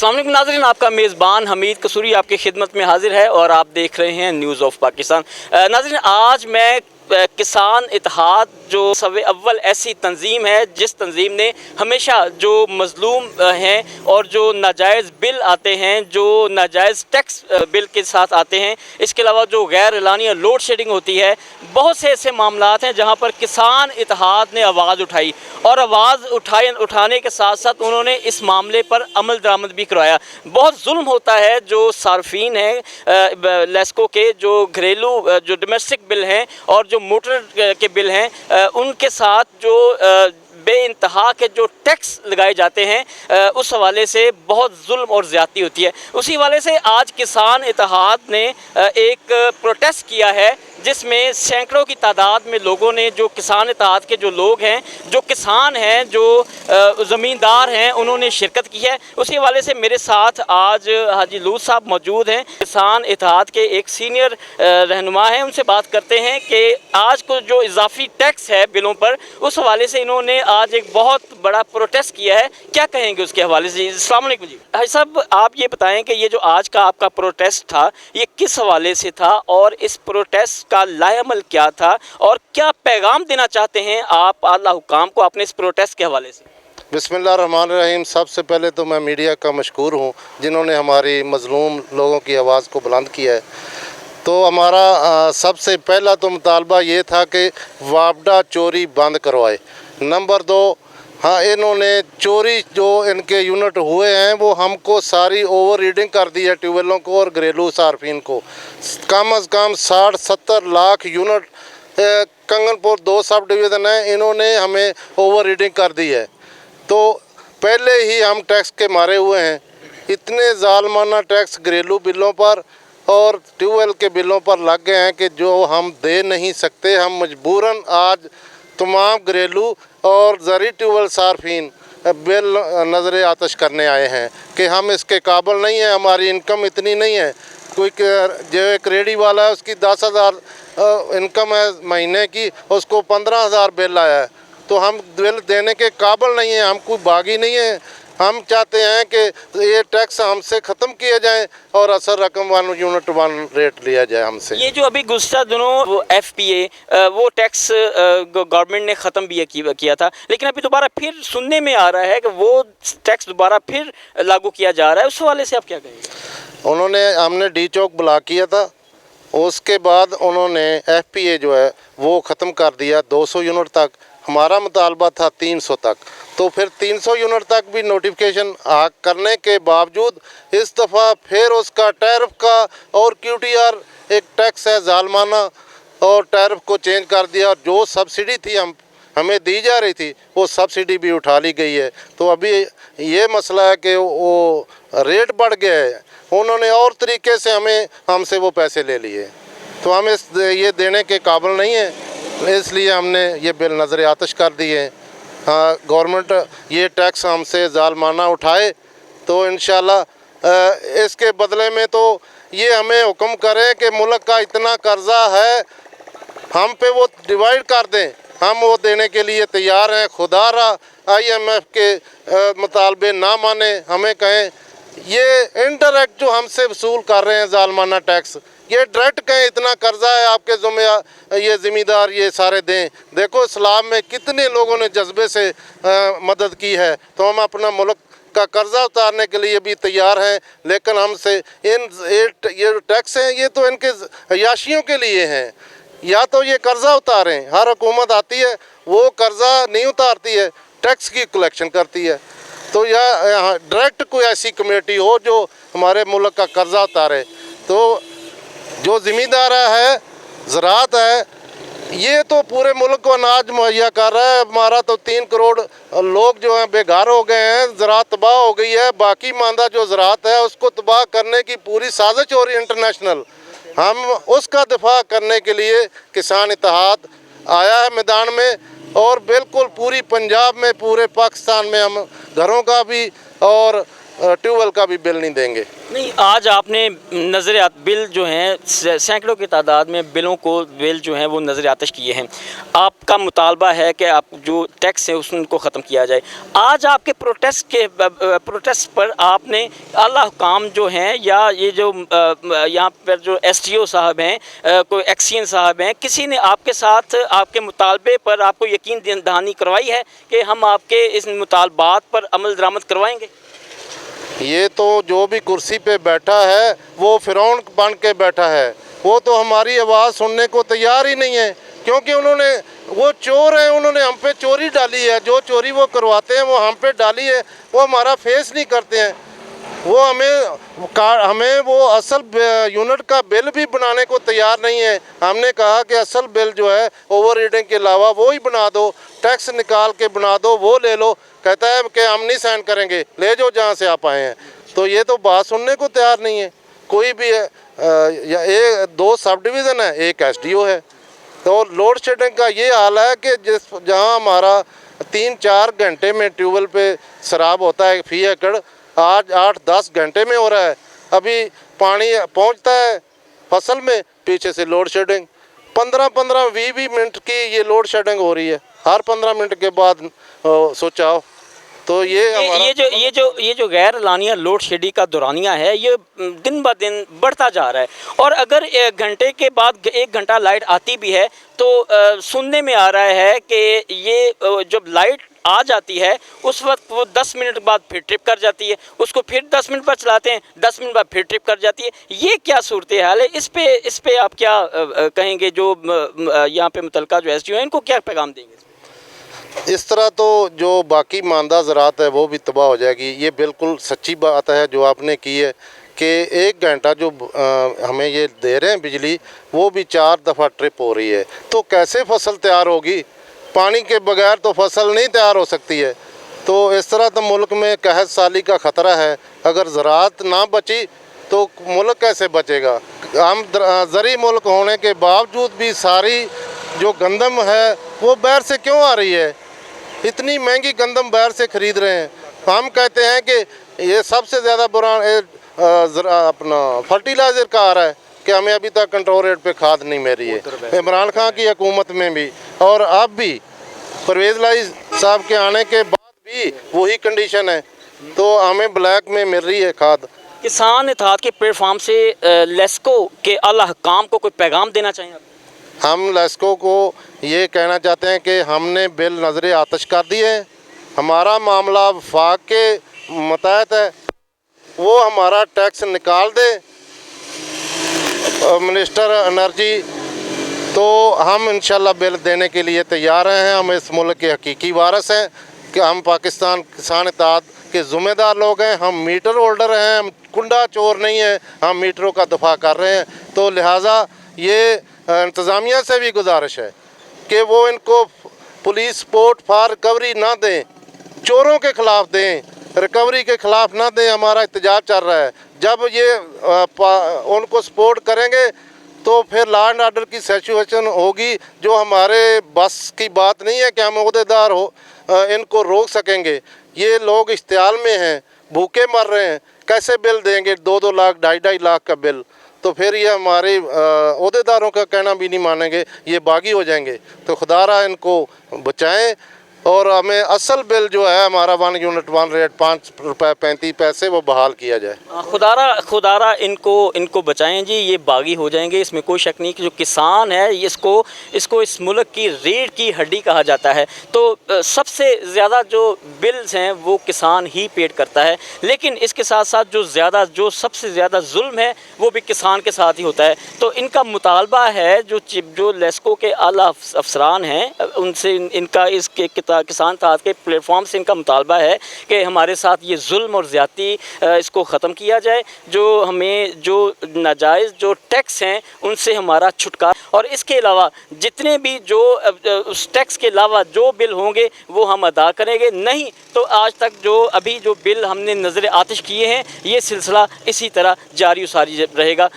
अस्सलाम वालेकुम नाज़रीन, आपका मेज़बान हमीद कसूरी आपकी खिदमत में हाजिर है और आप देख रहे हैं न्यूज़ ऑफ पाकिस्तान। नाज़रीन, आज मैं किसान इत्तेहाद जो सवे अव्वल ऐसी तंजीम है जिस तंजीम ने हमेशा जो मज़लूम हैं और जो नाजायज़ बिल आते हैं, जो नाजायज़ टैक्स बिल के साथ आते हैं, इसके अलावा जो गैर एलानिया लोड शेडिंग होती है, बहुत से ऐसे मामलात हैं जहाँ पर किसान इत्तेहाद ने आवाज़ उठाई और आवाज़ उठाने के साथ साथ उन्होंने इस मामले पर अमल दरामद भी करवाया। बहुत जुल्म होता है जो सार्फिन हैं लेस्को के, जो घरेलू जो डोमेस्टिक बिल हैं और जो मोटर के बिल हैं, उनके साथ जो बेइंतहा के जो टैक्स लगाए जाते हैं, उस हवाले से बहुत जुल्म और ज़्यादती होती है। उसी हवाले से आज किसान इत्तेहाद ने एक प्रोटेस्ट किया है जिसमें सैकड़ों की तादाद में लोगों ने, जो किसान इत्तेहाद के जो लोग हैं, जो किसान हैं, जो ज़मींदार हैं, उन्होंने शिरकत की है। उसी हवाले से मेरे साथ आज हाजी लूथ साहब मौजूद हैं, किसान इत्तेहाद के एक सीनियर रहनुमा हैं। उनसे बात करते हैं कि आज को जो इजाफी टैक्स है बिलों पर, उस हवाले से इन्होंने आज एक बहुत बड़ा प्रोटेस्ट किया है। क्या कहेंगे उसके हवाले से? अस्सलाम वालेकुम जी। हाजी साहब, आप ये बताएँ कि ये जो आज का आपका प्रोटेस्ट था, ये किस हवाले से था और इस प्रोटेस्ट का लाएअमल क्या था और क्या पैगाम देना चाहते हैं आप आला हुकाम को अपने इस प्रोटेस्ट के हवाले से? बिस्मिल्लाहिर्रहमानिर्रहीम। सबसे पहले तो मैं मीडिया का मशकूर हूँ जिन्होंने हमारी मज़लूम लोगों की आवाज़ को बुलंद किया है। तो हमारा सबसे पहला तो मुतालबा ये था कि वापडा चोरी बंद करवाए। नंबर 2, हाँ, इन्होंने चोरी जो इनके यूनिट हुए हैं वो हमको सारी ओवर रीडिंग कर दी है, ट्यूबवेलों को और घरेलू सार्फिन को। कम अज़ कम 60-70 lakh unit Kanganpur 2 sub division है, इन्होंने हमें ओवर रीडिंग कर दी है। तो पहले ही हम टैक्स के मारे हुए हैं। इतने ज़ालमाना टैक्स घरेलू बिलों पर और ट्यूबवेल के बिलों पर लग गए हैं कि जो हम दे नहीं सकते। हम मजबूरन आज तमाम घरेलू और ज़री ट्यूबवेल सार्फिन बिल नज़र आतश करने आए हैं कि हम इसके काबिल नहीं हैं, हमारी इनकम इतनी नहीं है। कोई जो एक रेडी वाला है उसकी 10,000 इनकम है महीने की, उसको 15,000 बिल आया है। तो हम बिल देने के काबिल नहीं हैं, हम कोई बागी नहीं है। हम चाहते हैं कि ये टैक्स हमसे ख़त्म किया जाए और असर रकम 1 यूनिट 1 रेट लिया जाए हमसे। ये जो अभी गुज़श्ता दिनों वो FPA वो टैक्स गवर्नमेंट ने ख़त्म भी किया था, लेकिन अभी दोबारा फिर सुनने में आ रहा है कि वो टैक्स दोबारा फिर लागू किया जा रहा है। उस हवाले से आप क्या कहेंगे? हमने डी चौक ब्लॉक किया था, उसके बाद उन्होंने FPA जो है वो ख़त्म कर दिया 200 यूनिट तक। हमारा मुतालबा था 300 तक। तो फिर 300 यूनिट तक भी नोटिफिकेशन करने के बावजूद इस दफ़ा फिर उसका टैरिफ का और QTR एक टैक्स है ज़ालमाना, और टैरिफ को चेंज कर दिया। और जो सब्सिडी थी हमें दी जा रही थी वो सब्सिडी भी उठा ली गई है। तो अभी ये मसला है कि वो रेट बढ़ गया है, उन्होंने और तरीके से हमसे वो पैसे ले लिए। तो हम ये देने के काबिल नहीं है, इसलिए हमने ये बिल नज़र आतश कर दिए। हाँ, गवर्नमेंट ये टैक्स हमसे ज़ालमाना उठाए तो इंशाल्लाह इसके बदले में तो ये हमें हुक्म करें कि मुल्क का इतना कर्ज़ा है हम पे वो डिवाइड कर दें, हम वो देने के लिए तैयार हैं। खुदारा IMF के मुतालबे ना माने, हमें कहें ये इनडायरेक्ट जो हमसे वसूल कर रहे हैं ज़ालमाना टैक्स, ये डायरेक्ट कहें इतना कर्जा है आपके ज़िम्मे, ये ज़िम्मेदार ये सारे दें। देखो इस्लाम में कितने लोगों ने जज्बे से मदद की है, तो हम अपना मुल्क का कर्जा उतारने के लिए भी तैयार हैं। लेकिन हमसे ये टैक्स हैं, ये तो इनके अयाशियों के लिए हैं। या तो ये कर्जा उतारें, हर हुकूमत आती है वो कर्जा नहीं उतारती है, टैक्स की कलेक्शन करती है। तो यह डायरेक्ट कोई ऐसी कमेटी हो जो हमारे मुल्क का कर्जा उतारे। तो जो ज़िम्मेदार है ज़राअत है, ये तो पूरे मुल्क को अनाज मुहैया कर रहा है। हमारा तो 3 करोड़ लोग जो हैं बेघर हो गए हैं, ज़राअत तबाह हो गई है। बाकी मांदा जो ज़राअत है उसको तबाह करने की पूरी साजिश हो रही है इंटरनेशनल। हम उसका दिफा करने के लिए किसान इत्तेहाद आया है मैदान में, और बिल्कुल पूरी पंजाब में, पूरे पाकिस्तान में हम घरों का भी और ट्यूबवेल का भी बिल नहीं देंगे। नहीं, आज आपने नज़र बिल जो हैं सैकड़ों की तादाद में बिल जो हैं वो नज़र आतिश किए हैं। आपका मुतालबा है कि आप जो टैक्स है उसको ख़त्म किया जाए। आज आपके प्रोटेस्ट पर आपने आला हुकाम जो हैं या ये जो यहाँ पर जो SDO साहब हैं, कोई एक्सियन साहब हैं, किसी ने आपके साथ आपके मुतालबे पर आपको यकीन दहानी करवाई है कि हम आपके इस मुतालबात पर अमल दरामद करवाएंगे? ये तो जो भी कुर्सी पे बैठा है वो फिरौन बन के बैठा है, वो तो हमारी आवाज़ सुनने को तैयार ही नहीं है, क्योंकि वो चोर है, उन्होंने हम पे चोरी डाली है, जो चोरी वो करवाते हैं वो हम पे डाली है, वो हमारा फेस नहीं करते हैं, वो हमें वो असल यूनिट का बिल भी बनाने को तैयार नहीं है। हमने कहा कि असल बिल जो है ओवर रीडिंग के अलावा वो ही बना दो, टैक्स निकाल के बना दो, वो ले लो। कहता है कि हम नहीं साइन करेंगे, ले जाओ जहाँ से आप आए हैं। तो ये तो बात सुनने को तैयार नहीं है कोई भी है। या 2 सब डिवीज़न है, 1 SDO है। तो लोड शेडिंग का ये हाल है कि जहाँ हमारा 3-4 घंटे में ट्यूबवेल पे शराब होता है फी एकड़, आज 8-10 घंटे में हो रहा है। अभी पानी पहुंचता है फसल में, पीछे से लोड शेडिंग 15-20 मिनट की ये लोड शेडिंग हो रही है, हर 15 मिनट के बाद स्विच ऑफ। तो ये जो गैर लानिया लोड शेडिंग का दौरानिया है, ये दिन ब दिन बढ़ता जा रहा है। और अगर 1 घंटे के बाद 1 घंटा लाइट आती भी है तो सुनने में आ रहा है कि ये जब लाइट आ जाती है उस वक्त वो 10 मिनट बाद फिर ट्रिप कर जाती है, उसको फिर 10 मिनट बाद चलाते हैं, 10 मिनट बाद फिर ट्रिप कर जाती है। ये क्या सूरत हाल है? इस पे आप क्या कहेंगे? जो यहाँ पे मुतलका जो SDO है, इनको क्या पैगाम देंगे? इस तरह तो जो बाकी मानदा ज़रात है वो भी तबाह हो जाएगी। ये बिल्कुल सच्ची बात है जो आपने की है कि 1 घंटा जो हमें ये दे रहे हैं बिजली, वो भी 4 दफ़ा ट्रिप हो रही है। तो कैसे फसल तैयार होगी? पानी के बगैर तो फसल नहीं तैयार हो सकती है। तो इस तरह तो मुल्क में कहत साली का ख़तरा है। अगर ज़राअत ना बची तो मुल्क कैसे बचेगा? हम ज़री मुल्क होने के बावजूद भी सारी जो गंदम है वो बाहर से क्यों आ रही है? इतनी महंगी गंदम बाहर से ख़रीद रहे हैं। हम कहते हैं कि ये सबसे ज़्यादा बुरा अपना फर्टिलाइज़र का आ रहा है कि हमें अभी तक कंट्रोल रेट पे खाद नहीं मिल रही है। इमरान खान की हुकूमत में भी और अब भी परवेज़ लाई साहब के आने के बाद भी वही कंडीशन है, तो हमें ब्लैक में मिल रही है खाद। किसान इत्तेहाद के प्लेटफार्म से लेस्को के आला हुकाम को कोई पैगाम देना चाहिए? हम लेस्को को ये कहना चाहते हैं कि हमने बिल नज़र आतिश कर दिए हैं। हमारा मामला वफाक के मुताबिक है, वो हमारा टैक्स निकाल दे मिनिस्टर एनर्जी, तो हम इंशाल्लाह बिल देने के लिए तैयार हैं। हम इस मुल्क के हकीकी वारिस हैं कि हम पाकिस्तान किसान इत्तेहाद के ज़िम्मेदार लोग हैं। हम मीटर होल्डर हैं, हम कुंडा चोर नहीं है, हम मीटरों का दफा कर रहे हैं। तो लिहाजा ये इंतज़ामिया से भी गुजारिश है कि वो इनको पुलिस सपोर्ट फॉर रिकवरी ना दें, चोरों के ख़िलाफ़ दें, रिकवरी के ख़िलाफ़ ना दें। हमारा एहतजाज चल रहा है। जब ये उनको सपोर्ट करेंगे तो फिर लॉ एंड ऑर्डर की सिचुएशन होगी, जो हमारे बस की बात नहीं है कि हम ओहदेदार इनको रोक सकेंगे। ये लोग इश्तियाल में हैं, भूखे मर रहे हैं, कैसे बिल देंगे? 2-2 लाख 2.5-2.5 लाख का बिल। तो फिर ये हमारे ओहदेदारों का कहना भी नहीं मानेंगे, ये बागी हो जाएंगे। तो खुदारा इनको बचाएं और हमें असल बिल जो है हमारा 1 यूनिट 1 रेट 5 रुपये 35 पैसे वो बहाल किया जाए। खुदारा इनको बचाएं जी, ये बागी हो जाएंगे, इसमें कोई शक नहीं कि जो किसान है इसको इस मुल्क की रीढ़ की हड्डी कहा जाता है। तो सबसे ज़्यादा जो बिल्स हैं वो किसान ही पेड करता है, लेकिन इसके साथ साथ जो सबसे ज़्यादा जुल्म है वो भी किसान के साथ ही होता है। तो इनका मुतालबा है जो लेस्को के आला अफसरान हैं उनसे, इनका इसके किसान इत्तेहाद के प्लेटफॉर्म से इनका मुतालबा है कि हमारे साथ ये जुल्म और ज़्यादती इसको ख़त्म किया जाए। जो नाजायज़ जो टैक्स हैं उनसे हमारा छुटकारा, और इसके अलावा जितने भी जो उस टैक्स के अलावा जो बिल होंगे वो हम अदा करेंगे। नहीं तो आज तक जो बिल हमने नज़र आतिश किए हैं, ये सिलसिला इसी तरह जारी रहेगा।